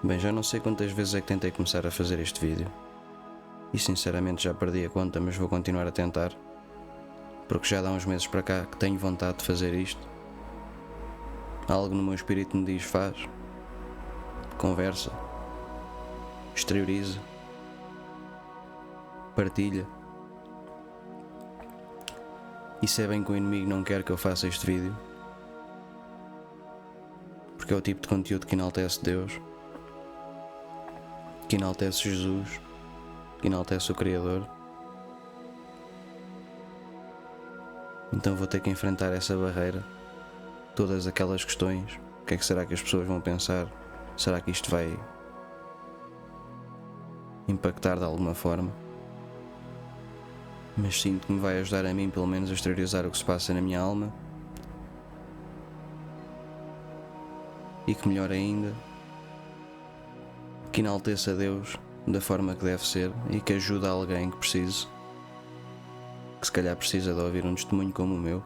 Bem, já não sei quantas vezes é que tentei começar a fazer este vídeo. E sinceramente já perdi a conta, mas vou continuar a tentar. Porque já dá uns meses para cá que tenho vontade de fazer isto. Algo no meu espírito me diz faz. Conversa. Exterioriza. Partilha. E se é bem que o inimigo não quer que eu faça este vídeo, porque é o tipo de conteúdo que enaltece Deus, que enaltece Jesus, que enaltece o Criador. Então vou ter que enfrentar essa barreira, todas aquelas questões. O que é que será que as pessoas vão pensar? Será que isto vai impactar de alguma forma? Mas sinto que me vai ajudar a mim pelo menos a exteriorizar o que se passa na minha alma. E que melhor ainda, que enalteça Deus da forma que deve ser e que ajude alguém que precise, que se calhar precisa de ouvir um testemunho como o meu.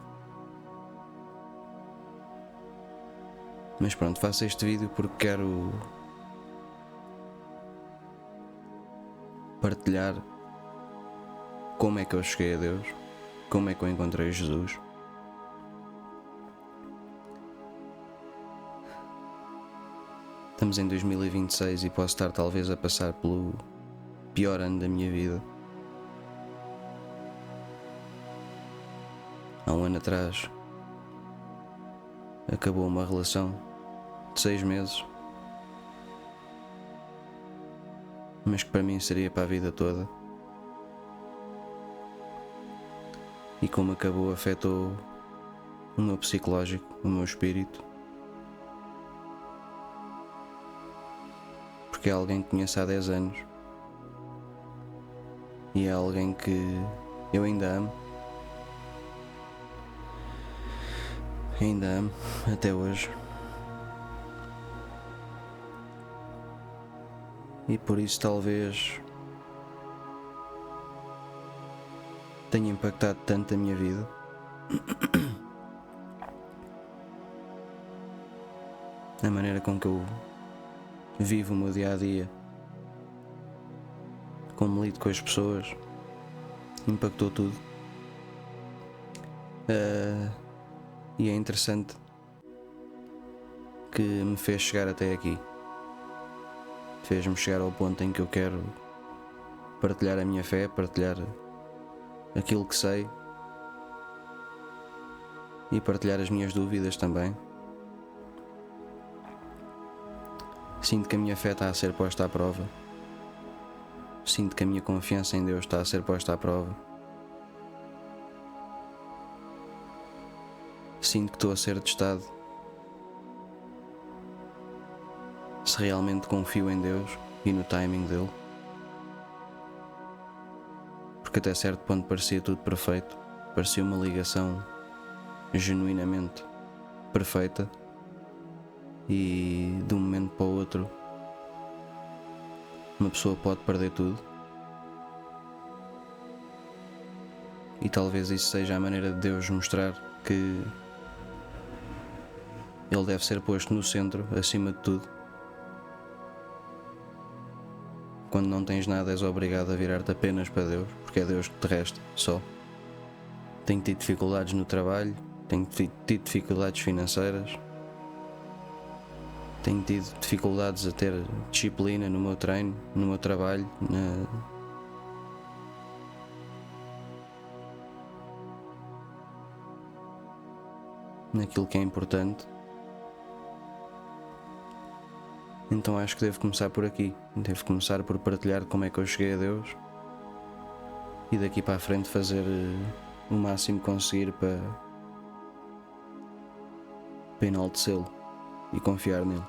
Mas pronto, faço este vídeo porque quero partilhar como é que eu cheguei a Deus, como é que eu encontrei Jesus. Estamos em 2026 e posso estar talvez a passar pelo pior ano da minha vida. Há um ano atrás acabou uma relação de 6 meses, mas que para mim seria para a vida toda. E como acabou, afetou o meu psicológico, o meu espírito. Porque é alguém que conheço há 10 anos. E é alguém que eu ainda amo. Ainda amo, até hoje. E por isso talvez tenha impactado tanto a minha vida. A maneira com que eu vivo o meu dia a dia, como lido com as pessoas, impactou tudo. E é interessante que me fez chegar até aqui. Fez-me chegar ao ponto em que eu quero partilhar a minha fé, partilhar aquilo que sei e partilhar as minhas dúvidas também. Sinto que a minha fé está a ser posta à prova. Sinto que a minha confiança em Deus está a ser posta à prova. Sinto que estou a ser testado se realmente confio em Deus e no timing dele. Porque até certo ponto parecia tudo perfeito. Parecia uma ligação genuinamente perfeita. E de um momento para o outro uma pessoa pode perder tudo. E talvez isso seja a maneira de Deus mostrar que Ele deve ser posto no centro, acima de tudo. Quando não tens nada és obrigado a virar-te apenas para Deus, porque é Deus que te resta, só. Tenho tido dificuldades no trabalho, tenho tido dificuldades financeiras, tenho tido dificuldades a ter disciplina no meu treino, no meu trabalho, naquilo que é importante. Então acho que devo começar por aqui. Devo começar por partilhar como é que eu cheguei a Deus e daqui para a frente fazer o máximo que conseguir para enaltecê-lo e confiar nele.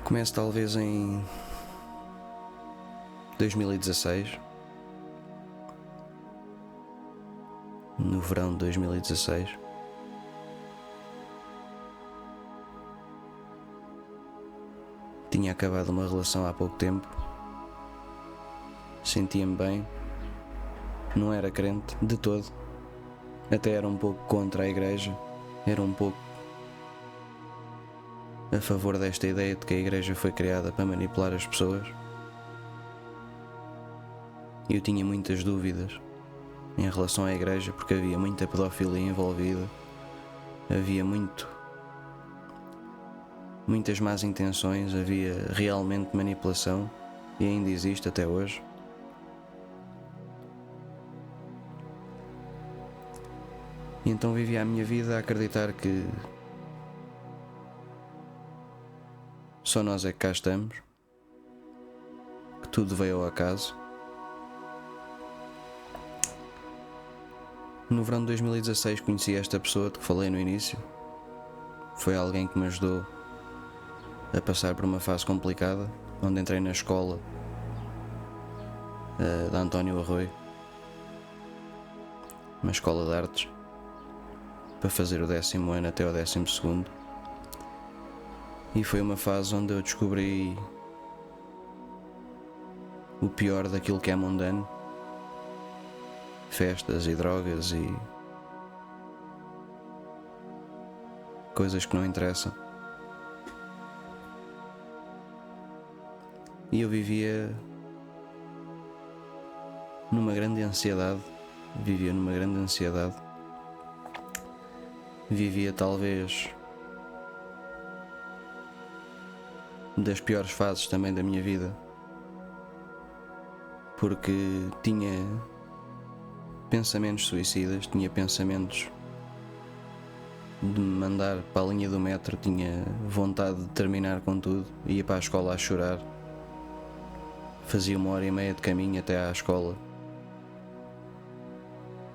Começo talvez em 2016, no verão de 2016. Tinha acabado uma relação há pouco tempo, sentia-me bem, não era crente de todo, até era um pouco contra a igreja, era um pouco a favor desta ideia de que a igreja foi criada para manipular as pessoas. Eu tinha muitas dúvidas em relação à igreja porque havia muita pedofilia envolvida, havia muitas más intenções, havia realmente manipulação e ainda existe até hoje. E então vivia a minha vida a acreditar que só nós é que cá estamos, que tudo veio ao acaso. No verão de 2016 conheci esta pessoa de que falei no início. Foi alguém que me ajudou a passar por uma fase complicada, onde entrei na escola da António Arroio, uma escola de artes, para fazer o 10º ano até o 12º. E foi uma fase onde eu descobri o pior daquilo que é mundano: festas e drogas e coisas que não interessam. E eu vivia numa grande ansiedade, vivia talvez das piores fases também da minha vida, porque tinha pensamentos suicidas, tinha pensamentos de me mandar para a linha do metro, tinha vontade de terminar com tudo, ia para a escola a chorar, fazia 1h30 de caminho até à escola,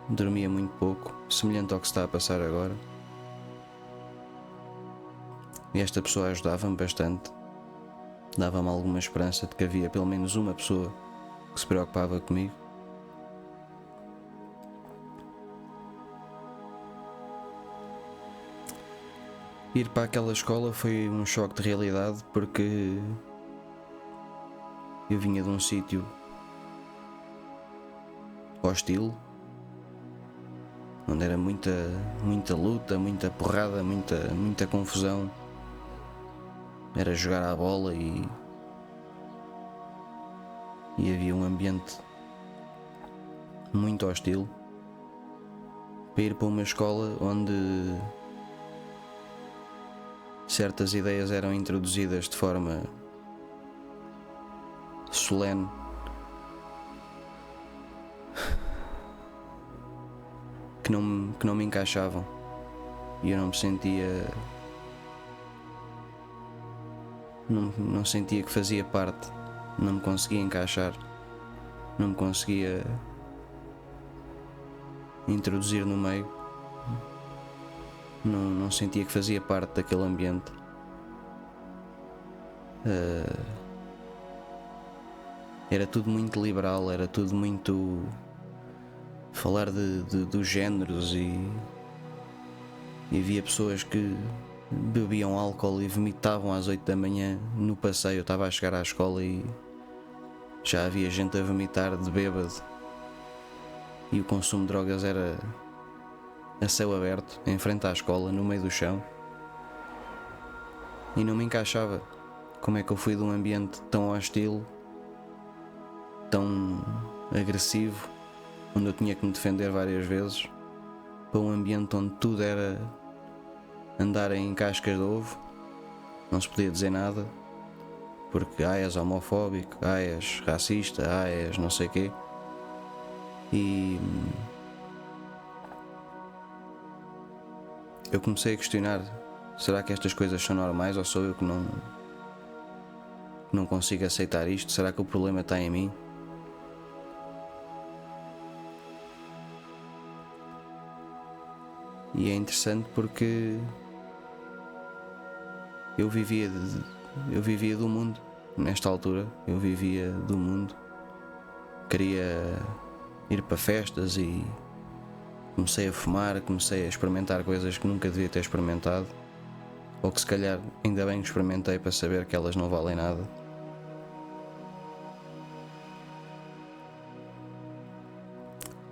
dormia muito pouco, semelhante ao que se está a passar agora. E esta pessoa ajudava-me bastante, dava-me alguma esperança de que havia pelo menos uma pessoa que se preocupava comigo. Ir para aquela escola foi um choque de realidade, porque eu vinha de um sítio hostil, onde era muita luta, muita porrada, muita confusão. Era jogar à bola e havia um ambiente muito hostil. Para ir para uma escola onde certas ideias eram introduzidas de forma solene, que não me encaixavam, e eu não me sentia, não sentia que fazia parte, não me conseguia encaixar, não me conseguia introduzir no meio, não sentia que fazia parte daquele ambiente. Era tudo muito liberal, era tudo muito falar dos géneros, e havia pessoas que bebiam álcool e vomitavam às 8 da manhã no passeio. Eu estava a chegar à escola e já havia gente a vomitar de bêbado, e o consumo de drogas era a céu aberto, em frente à escola, no meio do chão. E não me encaixava. Como é que eu fui de um ambiente tão hostil, tão agressivo, onde eu tinha que me defender várias vezes, para um ambiente onde tudo era andar em cascas de ovo, não se podia dizer nada, porque és homofóbico, és racista, és não sei quê. E eu comecei a questionar: será que estas coisas são normais, ou sou eu que não consigo aceitar isto? Será que o problema está em mim? E é interessante porque eu vivia do mundo. Nesta altura eu vivia do mundo, queria ir para festas e comecei a fumar, comecei a experimentar coisas que nunca devia ter experimentado, ou que se calhar ainda bem que experimentei para saber que elas não valem nada.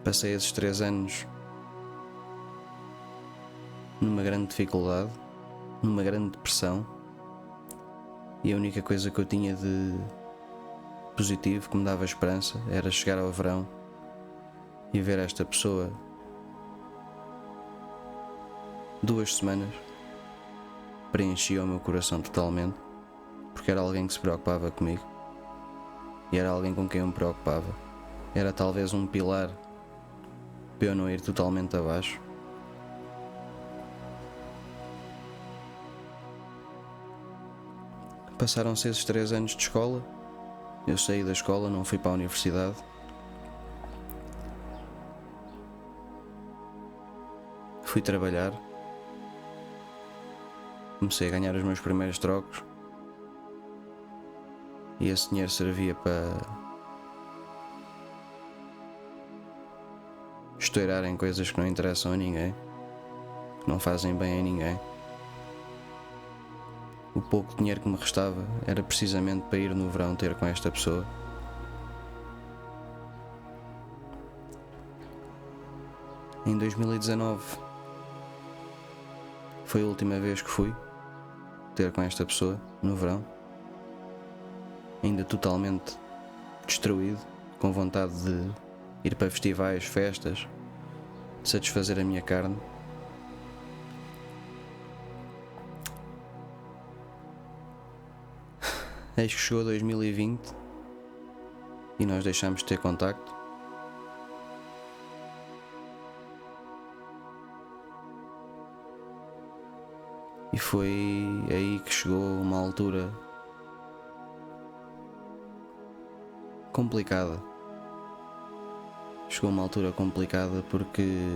Passei esses 3 anos numa grande dificuldade, numa grande depressão, e a única coisa que eu tinha de positivo, que me dava esperança, era chegar ao verão e ver esta pessoa 2 semanas preenchia o meu coração totalmente, porque era alguém que se preocupava comigo e era alguém com quem eu me preocupava. Era talvez um pilar para eu não ir totalmente abaixo. Passaram-se esses 3 anos de escola. Eu saí da escola, não fui para a universidade. Fui trabalhar. Comecei a ganhar os meus primeiros trocos. E esse dinheiro servia para estourar em coisas que não interessam a ninguém, que não fazem bem a ninguém. O pouco dinheiro que me restava era precisamente para ir no verão ter com esta pessoa. Em 2019 foi a última vez que fui ter com esta pessoa no verão, ainda totalmente destruído, com vontade de ir para festivais, festas, de satisfazer a minha carne. Eis que chegou 2020 e nós deixámos de ter contacto. E foi aí que chegou uma altura complicada. Chegou uma altura complicada porque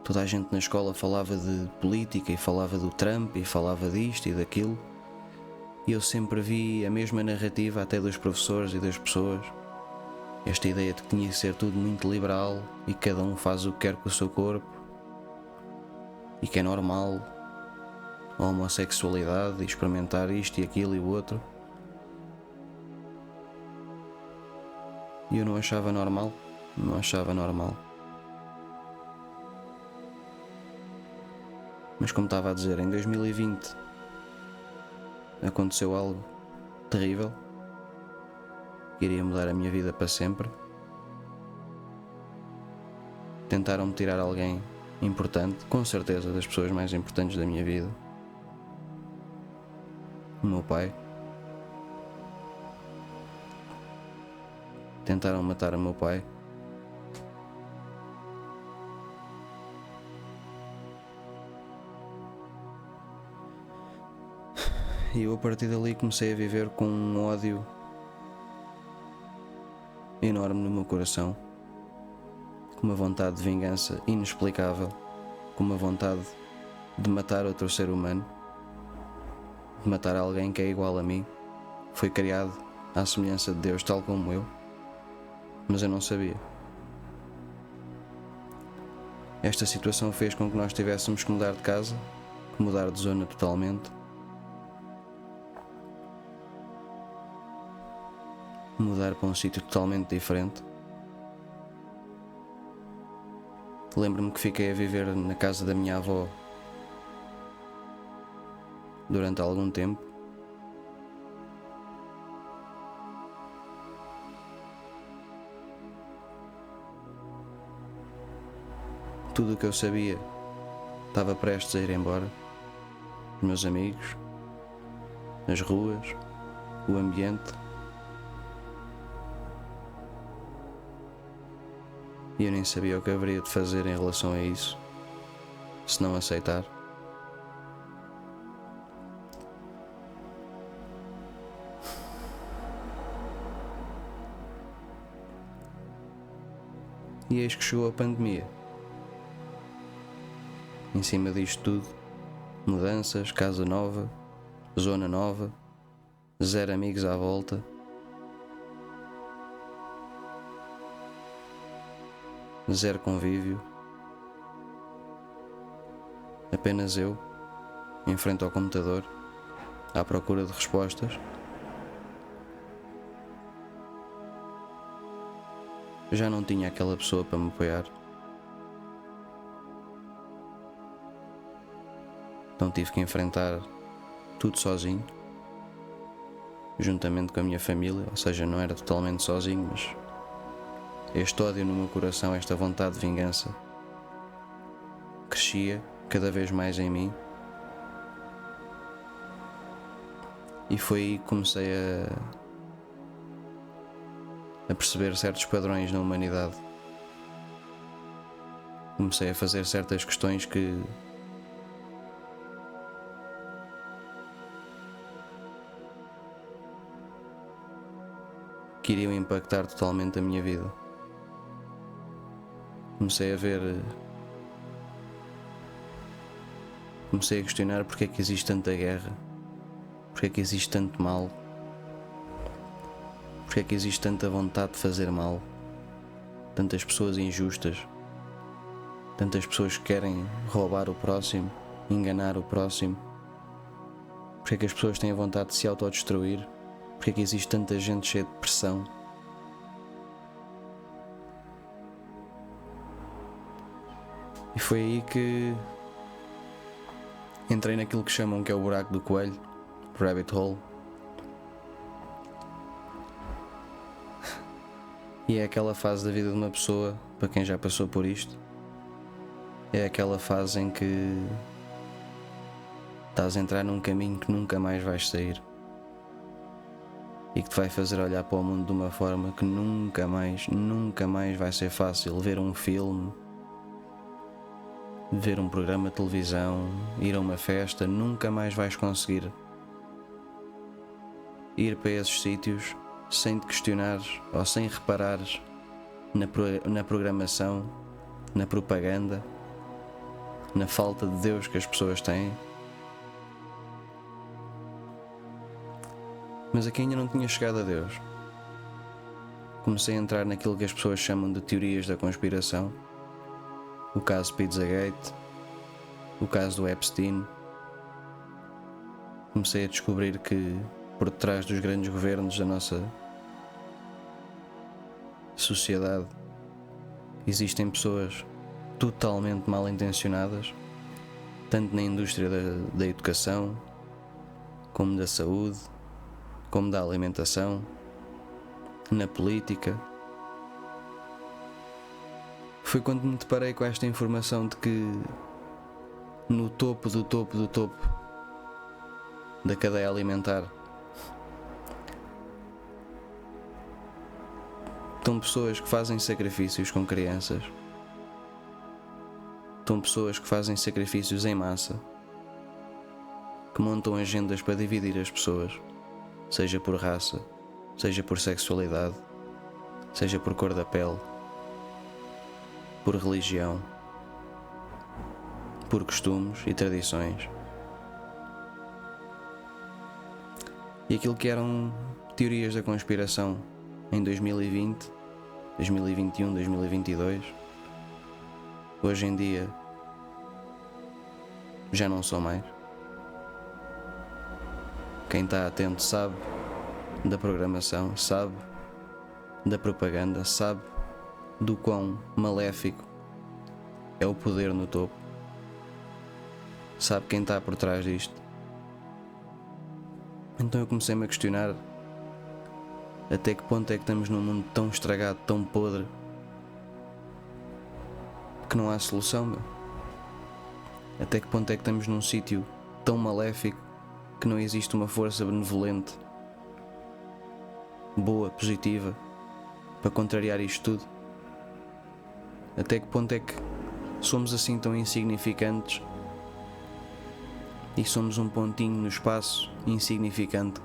toda a gente na escola falava de política e falava do Trump e falava disto e daquilo. E eu sempre vi a mesma narrativa até dos professores e das pessoas. Esta ideia de que tinha que ser tudo muito liberal e que cada um faz o que quer com o seu corpo e que é normal a homossexualidade e experimentar isto e aquilo e o outro. E eu não achava normal, não achava normal. Mas como estava a dizer, em 2020 aconteceu algo terrível que iria mudar a minha vida para sempre. Tentaram-me tirar alguém importante, com certeza das pessoas mais importantes da minha vida. O meu pai. Tentaram matar o meu pai. E eu a partir dali comecei a viver com um ódio enorme no meu coração, com uma vontade de vingança inexplicável, com uma vontade de matar outro ser humano, de matar alguém que é igual a mim, foi criado à semelhança de Deus, tal como eu, mas eu não sabia. Esta situação fez com que nós tivéssemos que mudar de casa, que mudar de zona totalmente, mudar para um sítio totalmente diferente. Lembro-me que fiquei a viver na casa da minha avó durante algum tempo. Tudo o que eu sabia estava prestes a ir embora. Os meus amigos, as ruas, o ambiente. E eu nem sabia o que haveria de fazer em relação a isso, se não aceitar. E eis que chegou a pandemia. Em cima disto tudo, mudanças, casa nova, zona nova, 0 amigos à volta. Zero convívio, apenas eu, em frente ao computador, à procura de respostas. já não tinha aquela pessoa para me apoiar. Então tive que enfrentar tudo sozinho, juntamente com a minha família, ou seja, não era totalmente sozinho, mas este ódio no meu coração, esta vontade de vingança, crescia cada vez mais em mim. E foi aí que comecei a perceber certos padrões na humanidade. Comecei a fazer certas questões que iriam impactar totalmente a minha vida. Comecei a questionar porque é que existe tanta guerra, porque é que existe tanto mal, porque é que existe tanta vontade de fazer mal, tantas pessoas injustas, tantas pessoas que querem roubar o próximo, enganar o próximo, porque é que as pessoas têm a vontade de se autodestruir, porque é que existe tanta gente cheia de pressão. E foi aí que entrei naquilo que chamam que é o buraco do coelho, rabbit hole. E é aquela fase da vida de uma pessoa, para quem já passou por isto, é aquela fase em que estás a entrar num caminho que nunca mais vais sair e que te vai fazer olhar para o mundo de uma forma que nunca mais vai ser fácil. Ver um filme, ver um programa de televisão, ir a uma festa, nunca mais vais conseguir ir para esses sítios sem te questionares ou sem reparares na programação, na propaganda, na falta de Deus que as pessoas têm. Mas aqui ainda não tinha chegado a Deus. Comecei a entrar naquilo que as pessoas chamam de teorias da conspiração. O caso Pizzagate, o caso do Epstein. Comecei a descobrir que por detrás dos grandes governos da nossa sociedade existem pessoas totalmente mal intencionadas, tanto na indústria da educação, como da saúde, como da alimentação, na política. Foi quando me deparei com esta informação de que no topo do topo do topo da cadeia alimentar estão pessoas que fazem sacrifícios com crianças, estão pessoas que fazem sacrifícios em massa, que montam agendas para dividir as pessoas, seja por raça, seja por sexualidade, seja por cor da pele, por religião, por costumes e tradições. E aquilo que eram teorias da conspiração em 2020, 2021, 2022, hoje em dia já não são mais. Quem está atento sabe da programação, sabe da propaganda, sabe do quão maléfico é o poder no topo, sabe quem está por trás disto. Então eu comecei-me a questionar até que ponto é que estamos num mundo tão estragado, tão podre, que não há solução, meu. Até que ponto é que estamos num sítio tão maléfico que não existe uma força benevolente, boa, positiva, para contrariar isto tudo? Até que ponto é que somos assim tão insignificantes e somos um pontinho no espaço insignificante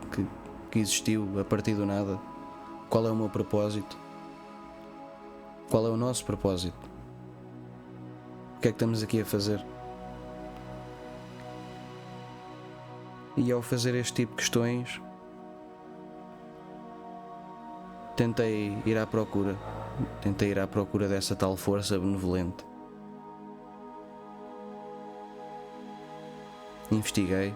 que existiu a partir do nada? Qual é o meu propósito? Qual é o nosso propósito? O que é que estamos aqui a fazer? E ao fazer este tipo de questões, tentei ir à procura dessa tal força benevolente. Investiguei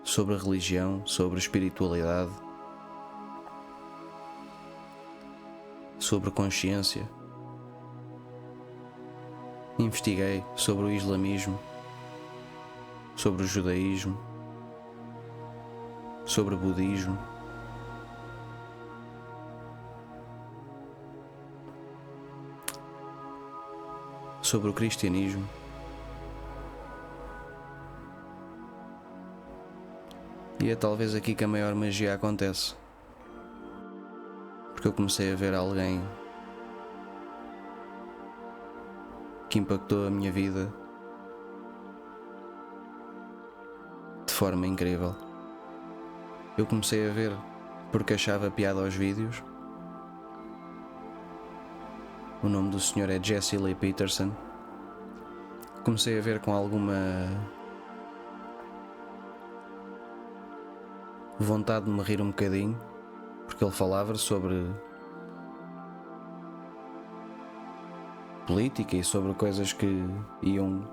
sobre a religião, sobre a espiritualidade, sobre consciência. Investiguei sobre o islamismo, sobre o judaísmo, sobre o budismo. Sobre o cristianismo. E é talvez aqui que a maior magia acontece. Porque eu comecei a ver alguém que impactou a minha vida de forma incrível. Eu comecei a ver porque achava piada aos vídeos. O nome do senhor é Jesse Lee Peterson. Comecei a ver com alguma vontade de me rir um bocadinho, porque ele falava sobre política e sobre coisas que iam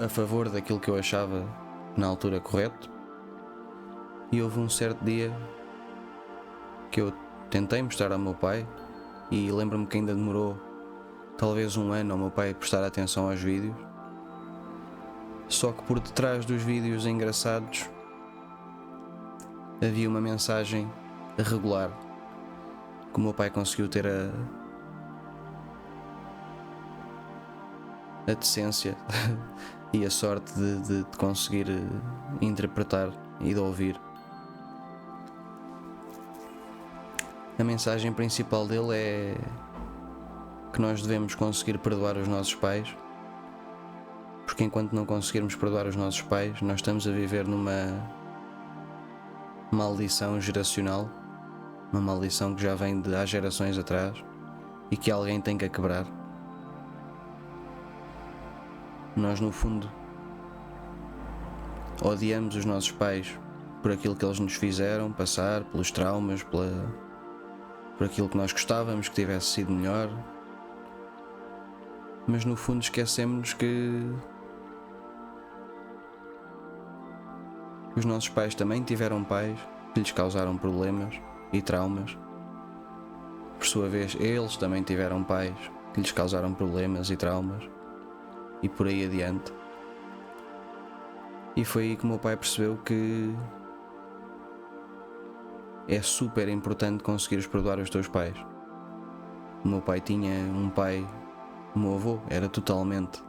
a favor daquilo que eu achava na altura correto. E houve um certo dia que eu tentei mostrar ao meu pai, e lembro-me que ainda demorou talvez um ano ao meu pai prestar atenção aos vídeos. Só que por detrás dos vídeos engraçados havia uma mensagem regular que o meu pai conseguiu ter a decência e a sorte de conseguir interpretar e de ouvir. A mensagem principal dele é que nós devemos conseguir perdoar os nossos pais, porque enquanto não conseguirmos perdoar os nossos pais, nós estamos a viver numa maldição geracional, uma maldição que já vem de há gerações atrás e que alguém tem que quebrar. Nós, no fundo, odiamos os nossos pais por aquilo que eles nos fizeram passar, pelos traumas, por aquilo que nós gostávamos que tivesse sido melhor, mas no fundo esquecemos que os nossos pais também tiveram pais que lhes causaram problemas e traumas. Por sua vez, eles também tiveram pais que lhes causaram problemas e traumas, e por aí adiante. E foi aí que o meu pai percebeu que é super importante conseguires perdoar os teus pais. O meu pai tinha um pai, o meu avô era totalmente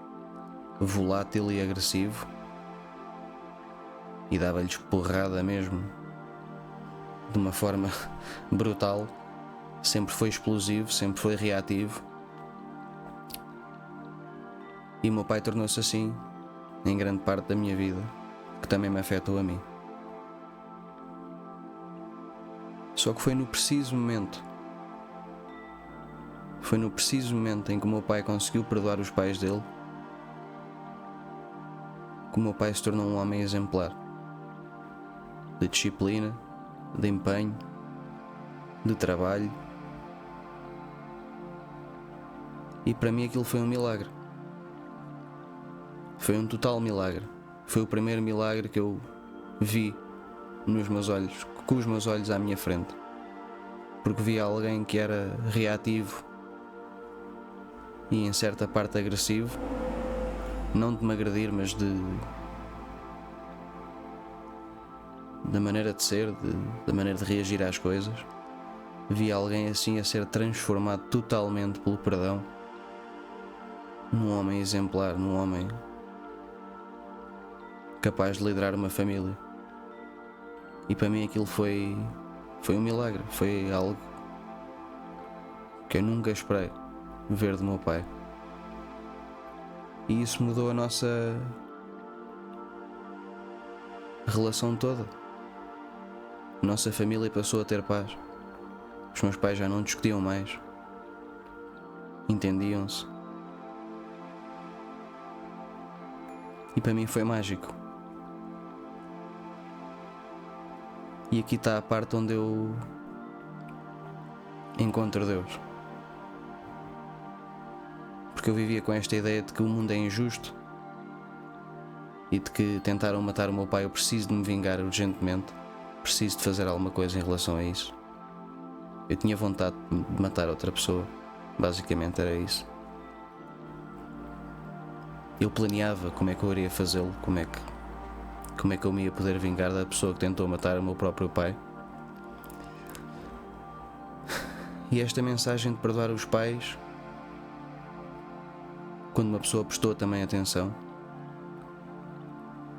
volátil e agressivo e dava-lhes porrada mesmo, de uma forma brutal. Sempre foi explosivo, sempre foi reativo. E o meu pai tornou-se assim em grande parte da minha vida, que também me afetou a mim. Só que foi no preciso momento em que o meu pai conseguiu perdoar os pais dele, que o meu pai se tornou um homem exemplar, de disciplina, de empenho, de trabalho. E para mim aquilo foi um milagre. Foi um total milagre. Foi o primeiro milagre que eu vi nos meus olhos, com os meus olhos à minha frente. Porque vi alguém que era reativo e em certa parte agressivo, não de me agredir, mas da maneira de ser, da maneira de reagir às coisas. Vi alguém assim a ser transformado totalmente pelo perdão, num homem exemplar, num homem capaz de liderar uma família. E para mim aquilo foi um milagre, foi algo que eu nunca esperei ver do meu pai. E isso mudou a nossa relação toda. A nossa família passou a ter paz. Os meus pais já não discutiam mais, entendiam-se. E para mim foi mágico. E aqui está a parte onde eu encontro Deus. Porque eu vivia com esta ideia de que o mundo é injusto e de que tentaram matar o meu pai. Eu preciso de me vingar urgentemente, preciso de fazer alguma coisa em relação a isso. Eu tinha vontade de matar outra pessoa. Basicamente era isso. Eu planeava como é que eu iria fazê-lo, como é que eu me ia poder vingar da pessoa que tentou matar o meu próprio pai. E esta mensagem de perdoar os pais, quando uma pessoa prestou também atenção,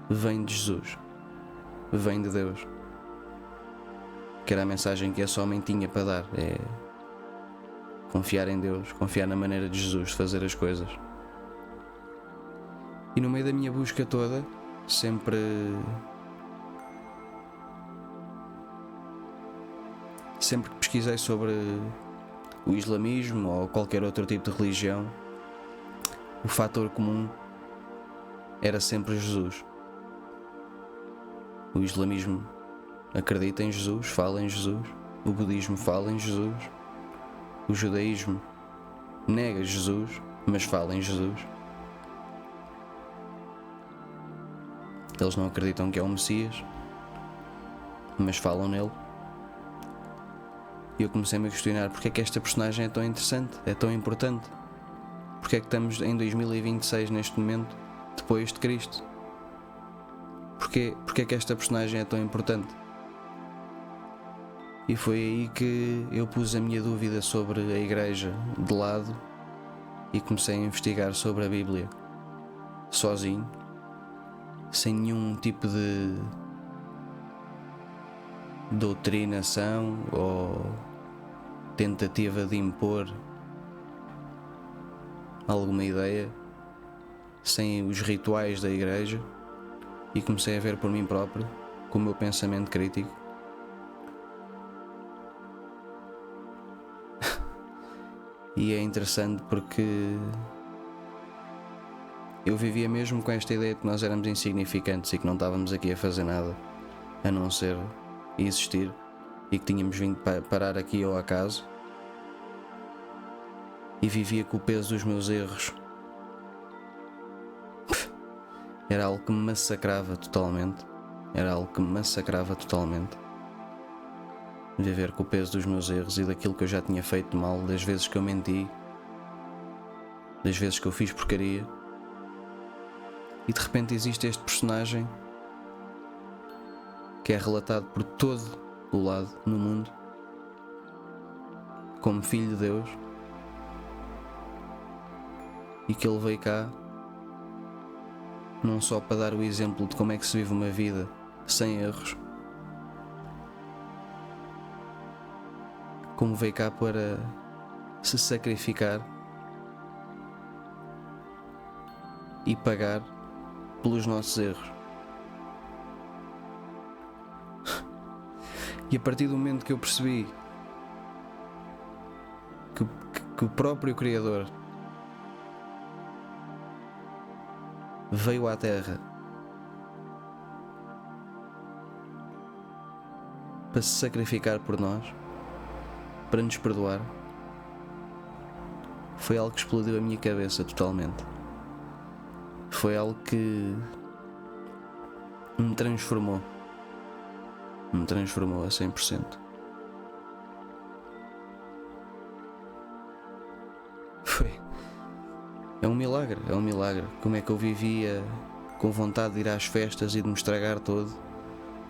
vem de Jesus, vem de Deus, que era a mensagem que esse homem tinha para dar. É confiar em Deus, confiar na maneira de Jesus de fazer as coisas. E no meio da minha busca toda, sempre que pesquisei sobre o islamismo ou qualquer outro tipo de religião, o fator comum era sempre Jesus. O islamismo acredita em Jesus, fala em Jesus. O budismo fala em Jesus. O judaísmo nega Jesus, mas fala em Jesus. Eles não acreditam que é o Messias, mas falam nele. E eu comecei-me a questionar porque é que esta personagem é tão interessante, é tão importante. Porque é que estamos em 2026 neste momento, depois de Cristo? Porque é que esta personagem é tão importante? E foi aí que eu pus a minha dúvida sobre a Igreja de lado e comecei a investigar sobre a Bíblia, sozinho, sem nenhum tipo de doutrinação ou tentativa de impor alguma ideia, sem os rituais da Igreja, e comecei a ver por mim próprio, com o meu pensamento crítico. E é interessante porque eu vivia mesmo com esta ideia de que nós éramos insignificantes e que não estávamos aqui a fazer nada a não ser existir, e que tínhamos vindo parar aqui ao acaso, e vivia com o peso dos meus erros. Era algo que me massacrava totalmente. Viver com o peso dos meus erros e daquilo que eu já tinha feito de mal, das vezes que eu menti, das vezes que eu fiz porcaria. E de repente existe este personagem que é relatado por todo o lado no mundo como filho de Deus, e que ele veio cá não só para dar o exemplo de como é que se vive uma vida sem erros, como veio cá para se sacrificar e pagar pelos nossos erros. E a partir do momento que eu percebi que o próprio Criador veio à Terra para se sacrificar por nós, para nos perdoar, foi algo que explodiu a minha cabeça totalmente. Foi algo que me transformou a 100%. É um milagre. Como é que eu vivia com vontade de ir às festas e de me estragar todo,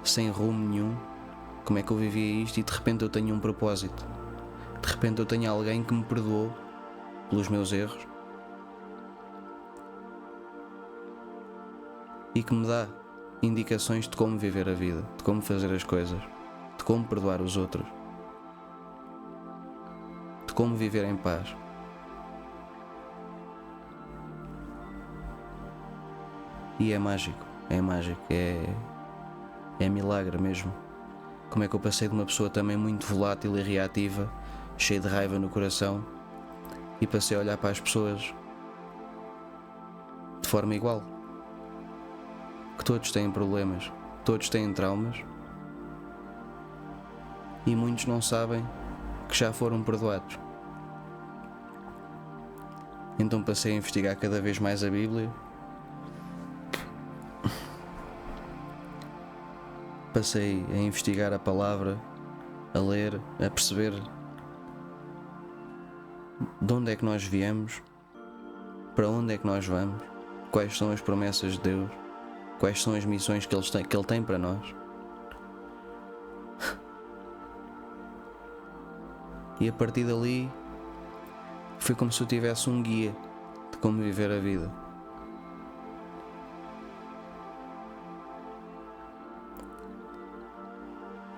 sem rumo nenhum? Como é que eu vivia isto e de repente eu tenho um propósito? De repente eu tenho alguém que me perdoou pelos meus erros e que me dá indicações de como viver a vida, de como fazer as coisas, de como perdoar os outros, de como viver em paz. E é mágico, é milagre mesmo. Como é que eu passei de uma pessoa também muito volátil e reativa, cheia de raiva no coração, e passei a olhar para as pessoas de forma igual. Que todos têm problemas, todos têm traumas, e muitos não sabem que já foram perdoados. Então passei a investigar cada vez mais a Bíblia. Passei a investigar a palavra, a ler, a perceber de onde é que nós viemos, para onde é que nós vamos, quais são as promessas de Deus, quais são as missões que Ele tem para nós. E a partir dali foi como se eu tivesse um guia de como viver a vida.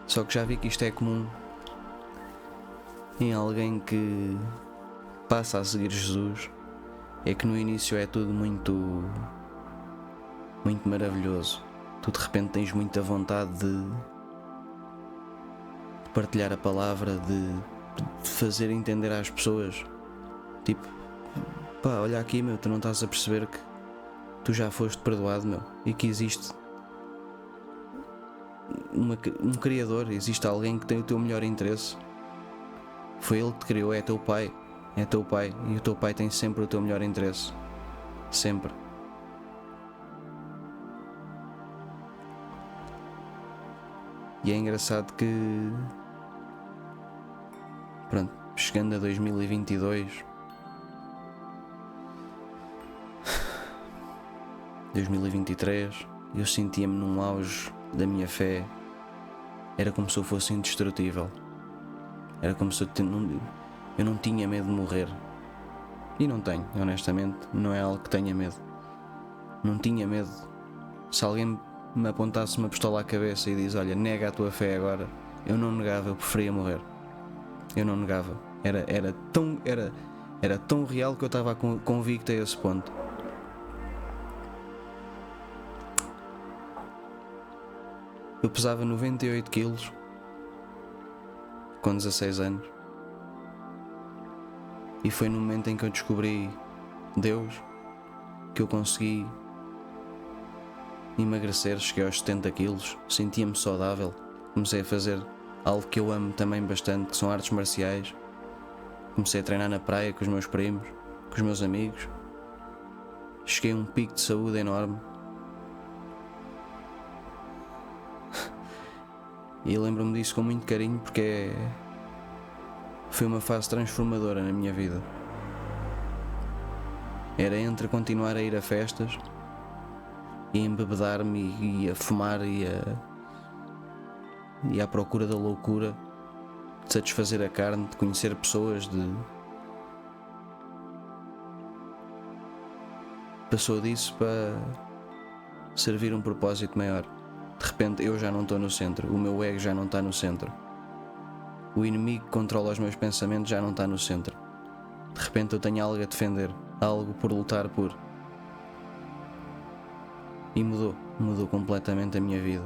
Só que já vi que isto é comum em alguém que passa a seguir Jesus. É que no início é tudo muito maravilhoso. Tu de repente tens muita vontade de partilhar a palavra, de fazer entender às pessoas, tipo, pá, olha aqui, meu, tu não estás a perceber que tu já foste perdoado, meu, e que existe um Criador, existe alguém que tem o teu melhor interesse. Foi Ele que te criou, é teu pai, e o teu pai tem sempre o teu melhor interesse, sempre. E é engraçado que, pronto, chegando a 2022, 2023, eu sentia-me num auge da minha fé. Era como se eu fosse indestrutível. Era como se eu não tinha medo de morrer. E não tenho, honestamente, não é algo que tenha medo. Não tinha medo. Se alguém me apontasse uma pistola à cabeça e diz, olha, nega a tua fé agora, eu não negava, eu preferia morrer. Eu não negava. Era tão real que eu estava convicto a esse ponto. Eu pesava 98 quilos com 16 anos. E foi no momento em que eu descobri Deus que eu consegui emagrecer. Cheguei aos 70 quilos, sentia-me saudável. Comecei a fazer algo que eu amo também bastante, que são artes marciais. Comecei a treinar na praia com os meus primos, com os meus amigos. Cheguei a um pico de saúde enorme. E lembro-me disso com muito carinho porque foi uma fase transformadora na minha vida. Era entre continuar a ir a festas e embebedar-me e a fumar e à procura da loucura, de satisfazer a carne, de conhecer pessoas, passou disso para servir um propósito maior. De repente eu já não estou no centro, o meu ego já não está no centro, o inimigo que controla os meus pensamentos já não está no centro. De repente eu tenho algo a defender, algo por lutar por. E mudou completamente a minha vida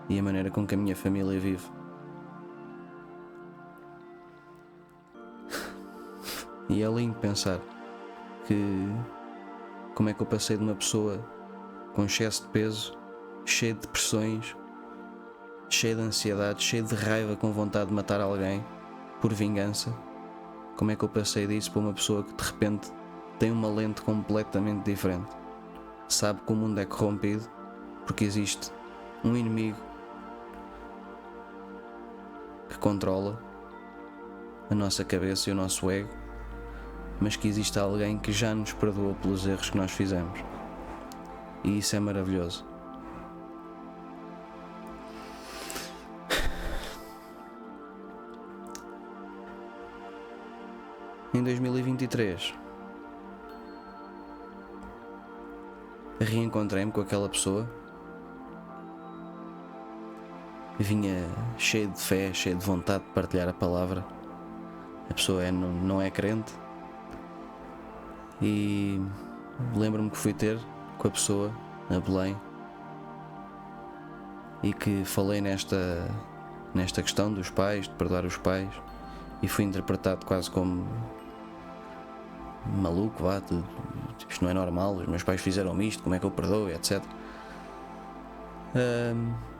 e a maneira com que a minha família vive. E é lindo pensar que como é que eu passei de uma pessoa com excesso de peso, cheio de depressões, cheio de ansiedade, cheio de raiva, com vontade de matar alguém por vingança. Como é que eu passei disso para uma pessoa que de repente tem uma lente completamente diferente, sabe que o mundo é corrompido porque existe um inimigo que controla a nossa cabeça e o nosso ego, mas que existe alguém que já nos perdoou pelos erros que nós fizemos. E isso é maravilhoso. Em 2023 reencontrei-me com aquela pessoa. Vinha cheio de fé, cheio de vontade de partilhar a palavra. A pessoa não é crente. E lembro-me que fui ter com a pessoa a Belém e que falei nesta questão dos pais, de perdoar os pais, e fui interpretado quase como maluco, tipo, isto não é normal, os meus pais fizeram isto, como é que eu perdoo, etc.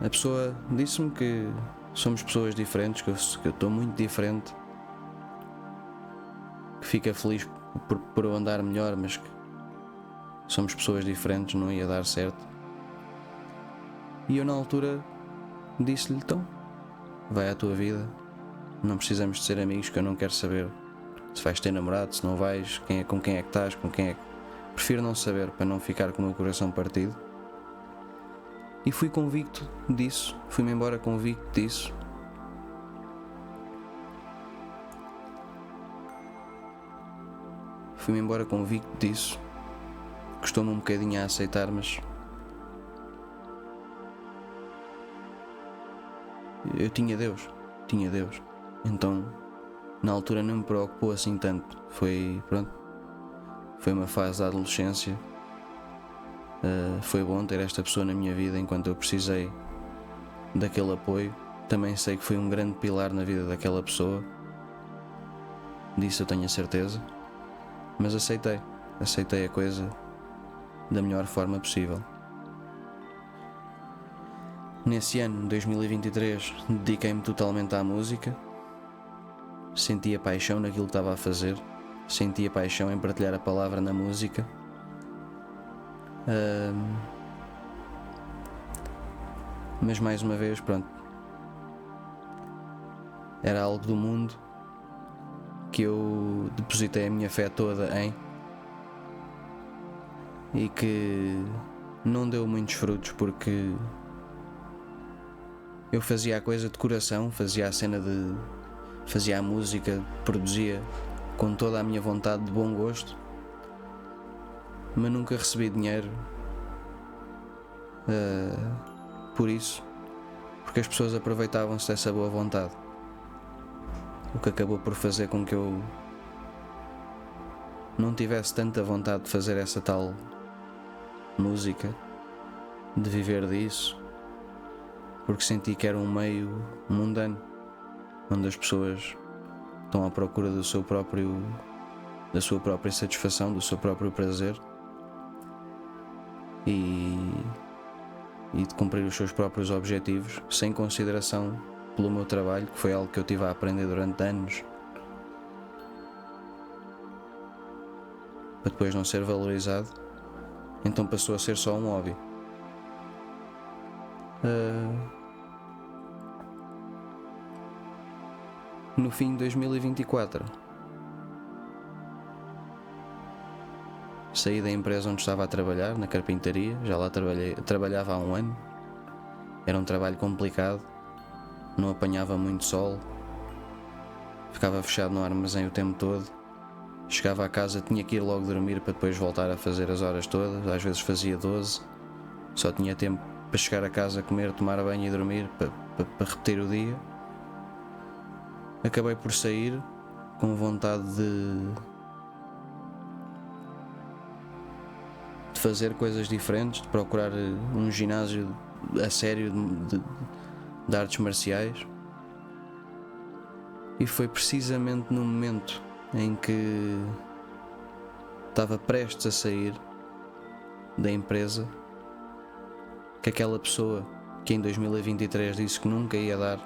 A pessoa disse-me que somos pessoas diferentes, que eu estou muito diferente, que fica feliz por eu andar melhor, mas que somos pessoas diferentes, não ia dar certo. E eu na altura disse-lhe, então, vai à tua vida, não precisamos de ser amigos, que eu não quero saber se vais ter namorado, se não vais, com quem é que estás, com quem é que... Prefiro não saber para não ficar com o meu coração partido. E fui convicto disso, fui-me embora convicto disso. Fui-me embora convicto disso. Custou-me um bocadinho a aceitar, mas eu tinha Deus. Então, na altura não me preocupou assim tanto. Foi uma fase da adolescência. Foi bom ter esta pessoa na minha vida enquanto eu precisei daquele apoio. Também sei que foi um grande pilar na vida daquela pessoa. Disso eu tenho a certeza. Mas aceitei a coisa da melhor forma possível. Nesse ano, 2023, dediquei-me totalmente à música. Sentia paixão naquilo que estava a fazer. Sentia paixão em partilhar a palavra na música. Mas mais uma vez, era algo do mundo que eu depositei a minha fé toda em e que não deu muitos frutos, porque eu fazia a coisa de coração, fazia a música, produzia com toda a minha vontade, de bom gosto, mas nunca recebi dinheiro por isso, porque as pessoas aproveitavam-se dessa boa vontade, o que acabou por fazer com que eu não tivesse tanta vontade de fazer essa tal música, de viver disso, porque senti que era um meio mundano, onde as pessoas estão à procura da sua própria satisfação, do seu próprio prazer e de cumprir os seus próprios objetivos, sem consideração pelo meu trabalho, que foi algo que eu tive a aprender durante anos, para depois não ser valorizado. Então passou a ser só um hobby. No fim de 2024, saí da empresa onde estava a trabalhar, na carpintaria. Já lá trabalhava há um ano. Era um trabalho complicado, não apanhava muito sol, ficava fechado no armazém o tempo todo. Chegava a casa, tinha que ir logo dormir para depois voltar a fazer as horas todas. Às vezes fazia 12, só tinha tempo para chegar a casa, comer, tomar banho e dormir, para repetir o dia. Acabei por sair com vontade de fazer coisas diferentes, de procurar um ginásio a sério de artes marciais. E foi precisamente no momento em que estava prestes a sair da empresa que aquela pessoa que em 2023 disse que nunca ia dar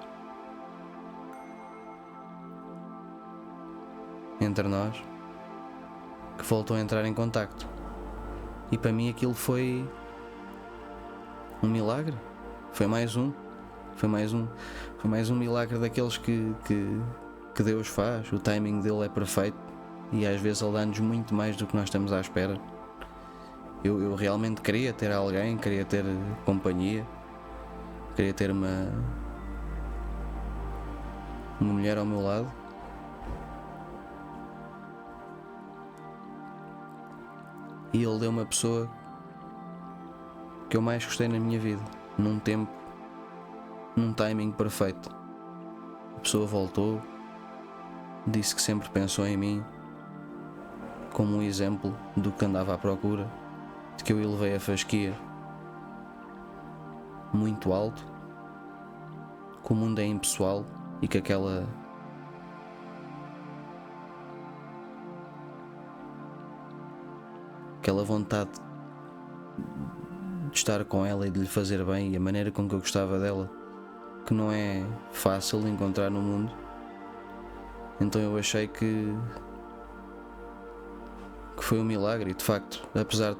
entre nós, que voltou a entrar em contacto. E para mim aquilo foi um milagre. Foi mais um milagre daqueles que Deus faz. O timing dele é perfeito e às vezes ele dá-nos muito mais do que nós estamos à espera. Eu realmente queria ter alguém, queria ter companhia, queria ter uma mulher ao meu lado. E ele deu uma pessoa que eu mais gostei na minha vida, num tempo, num timing perfeito. A pessoa voltou, disse que sempre pensou em mim como um exemplo do que andava à procura, de que eu elevei a fasquia muito alto, que o mundo é impessoal e que aquela vontade de estar com ela e de lhe fazer bem, e a maneira com que eu gostava dela, que não é fácil de encontrar no mundo. Então eu achei que foi um milagre, e de facto, apesar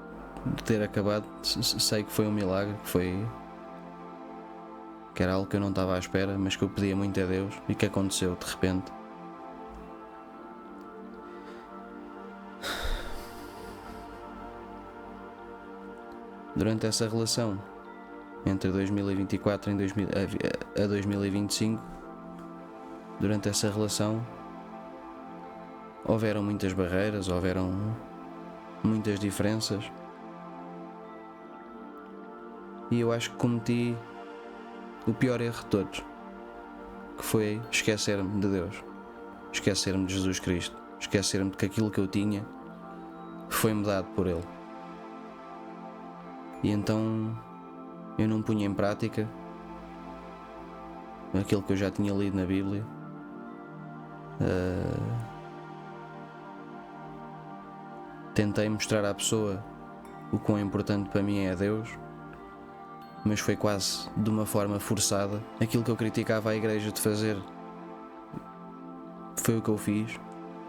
de ter acabado, sei que foi um milagre, que era algo que eu não estava à espera, mas que eu pedia muito a Deus e que aconteceu de repente. durante essa relação entre 2024 a 2025, durante essa relação houveram muitas barreiras, houveram muitas diferenças, e eu acho que cometi o pior erro de todos, que foi esquecer-me de Deus, esquecer-me de Jesus Cristo, esquecer-me de que aquilo que eu tinha foi-me dado por Ele. E então eu não punha em prática aquilo que eu já tinha lido na Bíblia. Tentei mostrar à pessoa o quão importante para mim é Deus, mas foi quase de uma forma forçada. Aquilo que eu criticava a igreja de fazer foi o que eu fiz.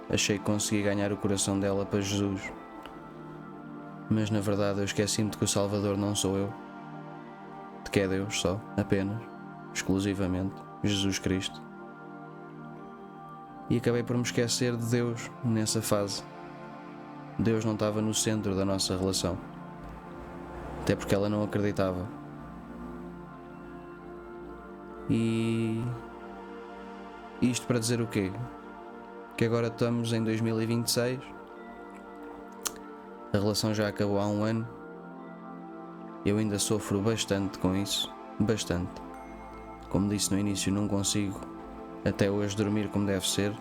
Achei que consegui ganhar o coração dela para Jesus, mas na verdade eu esqueci-me de que o Salvador não sou eu, de que é Deus só, apenas, exclusivamente, Jesus Cristo. E acabei por me esquecer de Deus nessa fase. Deus não estava no centro da nossa relação, até porque ela não acreditava. E isto para dizer o quê? Que agora estamos em 2026, a relação já acabou há um ano, eu ainda sofro bastante com isso, bastante. Como disse no início, não consigo até hoje dormir como deve ser,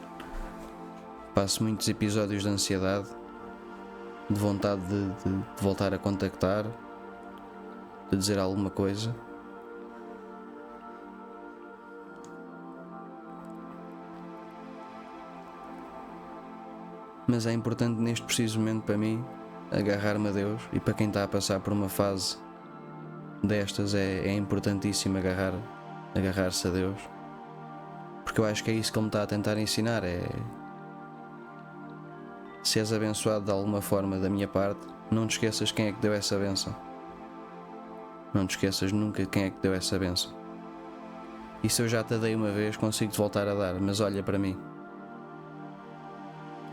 passo muitos episódios de ansiedade, de vontade de voltar a contactar, de dizer alguma coisa. Mas é importante neste preciso momento para mim agarrar-me a Deus, e para quem está a passar por uma fase destas é importantíssimo agarrar-se a Deus, porque eu acho que é isso que Ele me está a tentar ensinar. Se és abençoado de alguma forma da minha parte, não te esqueças quem é que deu essa bênção. Não te esqueças nunca quem é que deu essa bênção. E se eu já te dei uma vez, consigo-te voltar a dar, mas olha para mim.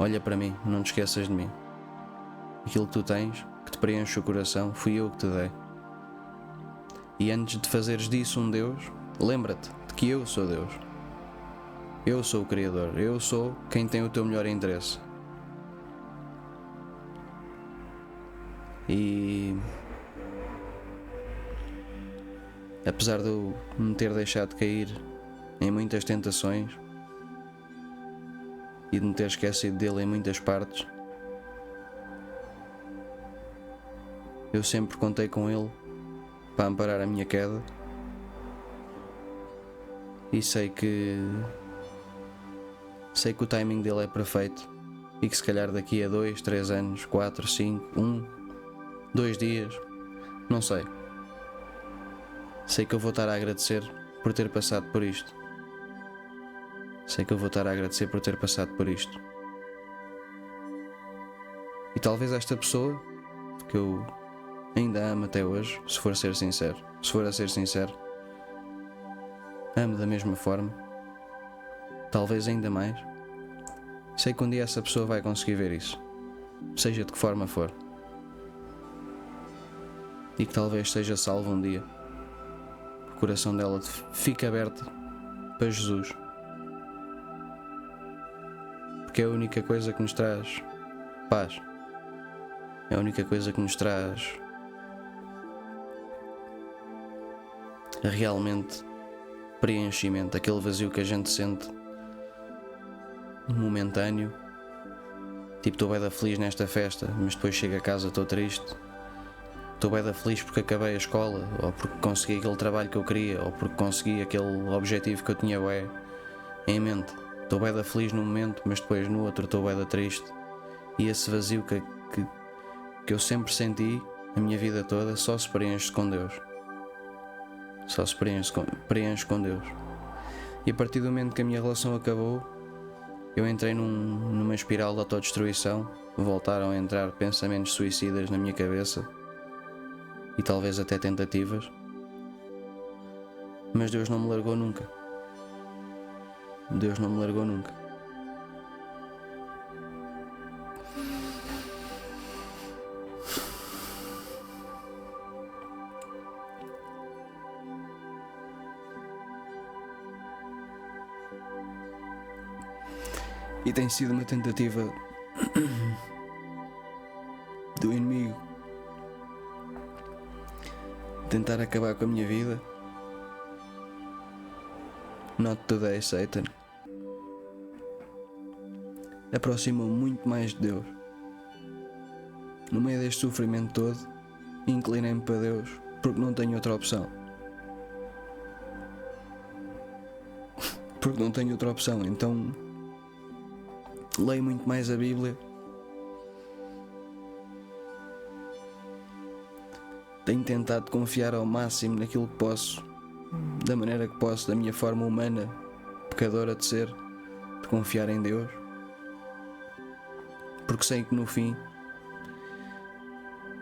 Olha para mim, não te esqueças de mim. Aquilo que tu tens, que te preenche o coração, fui eu que te dei. E antes de fazeres disso um Deus, lembra-te de que eu sou Deus. Eu sou o Criador, eu sou quem tem o teu melhor interesse. E apesar de eu me ter deixado cair em muitas tentações e de me ter esquecido dele em muitas partes, eu sempre contei com ele para amparar a minha queda, e sei que o timing dele é perfeito, e que se calhar daqui a 2, 3 anos, 4, 5, 2 dias, não sei, sei que eu vou estar a agradecer por ter passado por isto. Sei que eu vou estar a agradecer por ter passado por isto. E talvez esta pessoa, que eu ainda amo até hoje, se for a ser sincero, amo da mesma forma, talvez ainda mais, sei que um dia essa pessoa vai conseguir ver isso, seja de que forma for, e que talvez seja salvo um dia, o coração dela fique aberto para Jesus, porque é a única coisa que nos traz paz, é a única coisa que nos traz realmente preenchimento, aquele vazio que a gente sente momentâneo, tipo, estou bué da feliz nesta festa, mas depois chego a casa, estou triste. Estou bué da feliz porque acabei a escola, ou porque consegui aquele trabalho que eu queria, ou porque consegui aquele objetivo que eu tinha bué em mente. Estou bué da feliz num momento, mas depois no outro estou bué da triste. E esse vazio que eu sempre senti a minha vida toda só se preenche com Deus. Só se preenche com Deus. E a partir do momento que a minha relação acabou, eu entrei numa espiral de autodestruição. Voltaram a entrar pensamentos suicidas na minha cabeça, e talvez até tentativas. Mas Deus não me largou nunca. Deus não me largou nunca. E tem sido uma tentativa do inimigo tentar acabar com a minha vida. Not today, Satan. Aproxima-me muito mais de Deus. No meio deste sofrimento todo, inclinei-me para Deus porque não tenho outra opção. Porque não tenho outra opção, então leio muito mais a Bíblia. Tenho tentado confiar ao máximo naquilo que posso, da maneira que posso, da minha forma humana, pecadora de ser, de confiar em Deus. Porque sei que no fim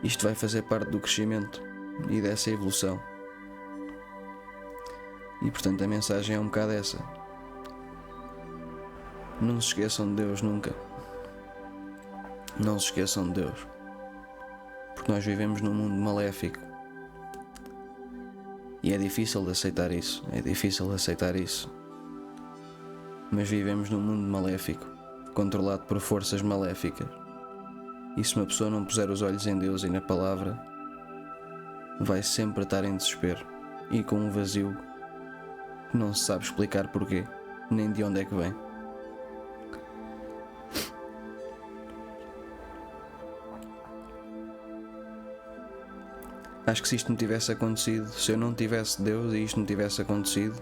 isto vai fazer parte do crescimento e dessa evolução. E portanto a mensagem é um bocado essa. Não se esqueçam de Deus nunca. Não se esqueçam de Deus. Porque nós vivemos num mundo maléfico. E é difícil de aceitar isso. É difícil de aceitar isso. Mas vivemos num mundo maléfico, controlado por forças maléficas. E se uma pessoa não puser os olhos em Deus e na palavra, vai sempre estar em desespero e com um vazio que não se sabe explicar porquê, nem de onde é que vem. Acho que se isto não tivesse acontecido, se eu não tivesse Deus e isto não tivesse acontecido,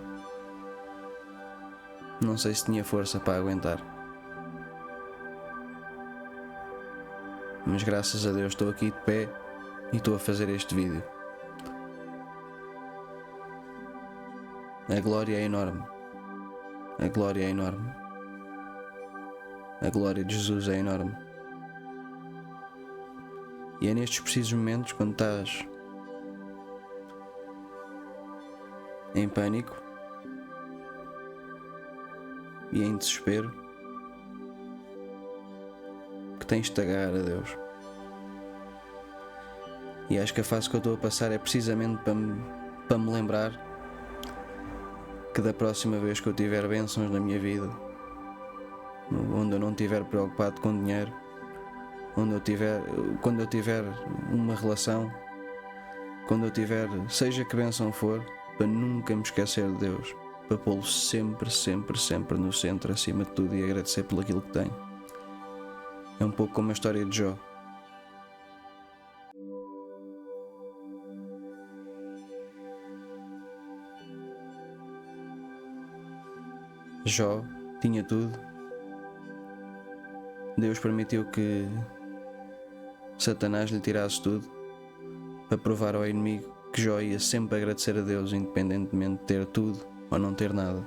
não sei se tinha força para aguentar. Mas graças a Deus estou aqui de pé e estou a fazer este vídeo. A glória é enorme. A glória é enorme. A glória de Jesus é enorme. E é nestes precisos momentos, quando estás em pânico e em desespero, que tens de te agarrar a Deus. E acho que a fase que eu estou a passar é precisamente para me lembrar que da próxima vez que eu tiver bênçãos na minha vida, onde eu não estiver preocupado com dinheiro, quando eu tiver uma relação, quando eu tiver, seja que bênção for, para nunca me esquecer de Deus, para pô-lo sempre, sempre, sempre no centro, acima de tudo, e agradecer por aquilo que tenho. É um pouco como a história de Jó. Jó tinha tudo. Deus permitiu que Satanás lhe tirasse tudo para provar ao inimigo que Jó ia sempre agradecer a Deus, independentemente de ter tudo ou não ter nada.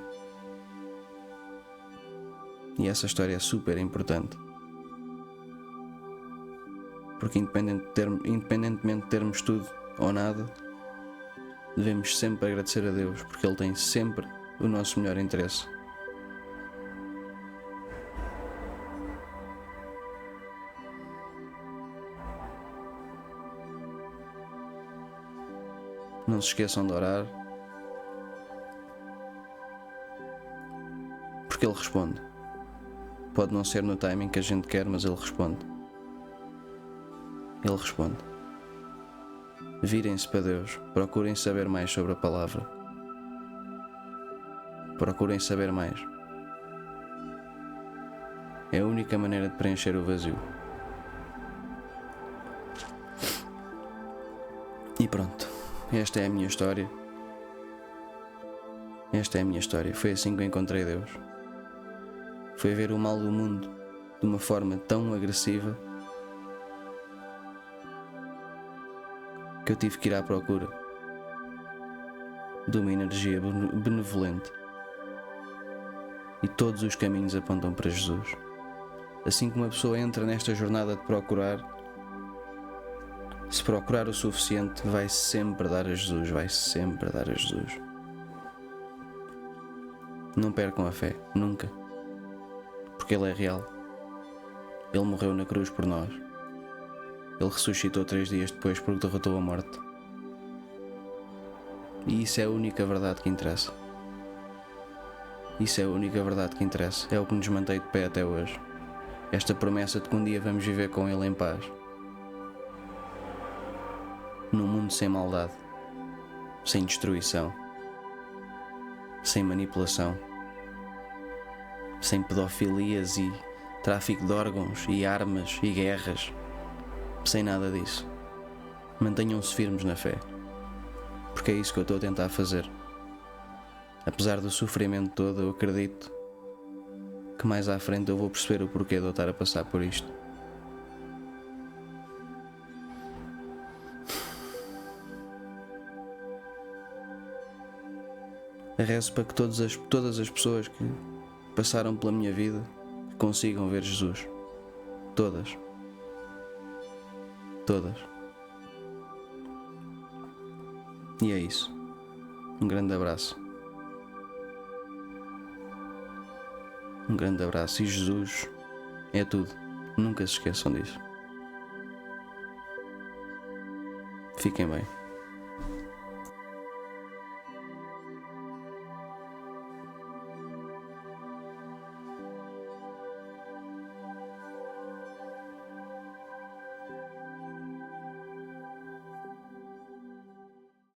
E essa história é super importante. Porque independentemente de termos tudo ou nada, devemos sempre agradecer a Deus, porque Ele tem sempre o nosso melhor interesse. Não se esqueçam de orar, porque Ele responde. Pode não ser no timing que a gente quer, mas Ele responde. Ele responde. Virem-se para Deus, procurem saber mais sobre a palavra. Procurem saber mais. É a única maneira de preencher o vazio. E pronto. Esta é a minha história. Esta é a minha história. Foi assim que eu encontrei Deus. Foi ver o mal do mundo de uma forma tão agressiva que eu tive que ir à procura de uma energia benevolente. E todos os caminhos apontam para Jesus. Assim que uma pessoa entra nesta jornada de procurar, se procurar o suficiente, vai sempre dar a Jesus, vai sempre dar a Jesus. Não percam a fé, nunca. Porque Ele é real. Ele morreu na cruz por nós. Ele ressuscitou 3 dias depois porque derrotou a morte. E isso é a única verdade que interessa. Isso é a única verdade que interessa, é o que nos mantém de pé até hoje. Esta promessa de que um dia vamos viver com Ele em paz. Num mundo sem maldade, sem destruição, sem manipulação, sem pedofilias e tráfico de órgãos e armas e guerras, sem nada disso. Mantenham-se firmes na fé, porque é isso que eu estou a tentar fazer. Apesar do sofrimento todo, eu acredito que mais à frente eu vou perceber o porquê de eu estar a passar por isto. Rezo para que todas as pessoas que passaram pela minha vida consigam ver Jesus. Todas. Todas. E é isso. Um grande abraço. Um grande abraço. E Jesus é tudo. Nunca se esqueçam disso. Fiquem bem.